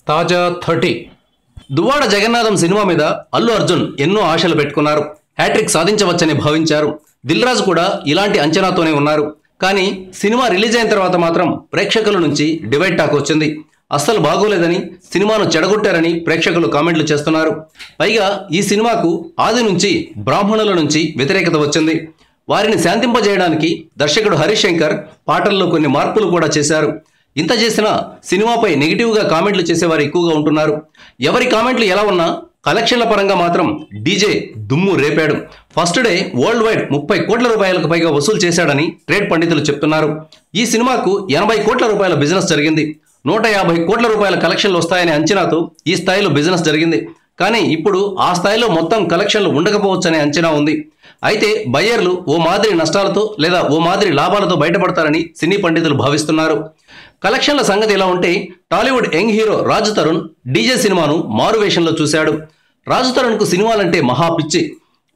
తాజా 30 దువ్వాడ జగన్నాథం సినిమా మీద అల్లు అర్జున్ ఎన్నో ఆశలు పెట్టుకున్నారు. హ్యాట్రిక్ సాధించవచ్చని భావించారు. దిల్ రాజు కూడా ఇలాంటి అంచనాతోనే ఉన్నారు. కానీ సినిమా రిలీజ్ అయిన తర్వాత మాత్రం ప్రేక్షకుల నుంచి డివైడ్ టాక్ వచ్చింది. అస్సలు బాగోలేదని, సినిమాను చెడగొట్టారని ప్రేక్షకులు కామెంట్లు చేస్తున్నారు. పైగా ఈ సినిమాకు ఆది నుంచి బ్రాహ్మణుల నుంచి వ్యతిరేకత వచ్చింది. వారిని శాంతింపజేయడానికి దర్శకుడు హరీష్ శంకర్ పాటల్లో కొన్ని మార్పులు కూడా చేశారు. ఇంత చేసినా సినిమాపై నెగిటివ్గా కామెంట్లు చేసేవారు ఎక్కువగా ఉంటున్నారు. ఎవరి కామెంట్లు ఎలా ఉన్నా కలెక్షన్ల పరంగా మాత్రం డీజే దుమ్ము రేపాడు. ఫస్ట్ డే వరల్డ్ వైడ్ 30 కోట్ల రూపాయలకు పైగా వసూలు చేశాడని ట్రేడ్ పండితులు చెప్తున్నారు. ఈ సినిమాకు 80 కోట్ల రూపాయల బిజినెస్ జరిగింది. 150 కోట్ల రూపాయల కలెక్షన్లు వస్తాయనే అంచనాతో ఈ స్థాయిలో బిజినెస్ జరిగింది. కానీ ఇప్పుడు ఆ స్థాయిలో మొత్తం కలెక్షన్లు ఉండకపోవచ్చనే అంచనా ఉంది. అయితే బయ్యర్లు ఓ మాదిరి నష్టాలతో లేదా ఓ మాదిరి లాభాలతో బయటపడతారని సినీ పండితులు భావిస్తున్నారు. కలెక్షన్ల సంగతి ఇలా ఉంటే టాలీవుడ్ యంగ్ హీరో రాజు తరుణ్ డీజే సినిమాను మారువేషంలో చూశాడు. రాజు తరుణ్కు సినిమాలంటే మహా పిచ్చి.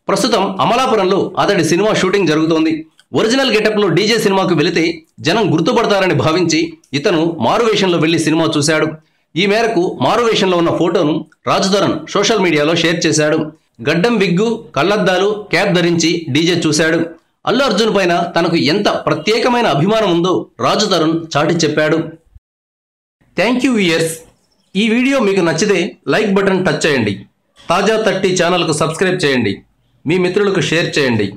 ప్రస్తుతం అమలాపురంలో అతడి సినిమా షూటింగ్ జరుగుతోంది. ఒరిజినల్ గెటప్లో డీజే సినిమాకు వెళితే జనం గుర్తుపడతారని భావించి ఇతను మారువేషంలో వెళ్లి సినిమా చూశాడు. ఈ మేరకు మారువేషంలో ఉన్న ఫోటోను రాజు తరుణ్ సోషల్ మీడియాలో షేర్ చేశాడు. గడ్డం, విగ్గు, కళ్లద్దాలు, క్యాప్ ధరించి డీజే చూశాడు. అల్లు అర్జున్ పైన తనకు ఎంత ప్రత్యేకమైన అభిమానం ఉందో రాజు తరుణ్ చాటి చెప్పాడు. Thank you viewers. ఈ వీడియో మీకు నచ్చితే లైక్ బటన్ టచ్ చేయండి. తాజా 30 ఛానల్కు సబ్స్క్రైబ్ చేయండి. మీ మిత్రులకు షేర్ చేయండి.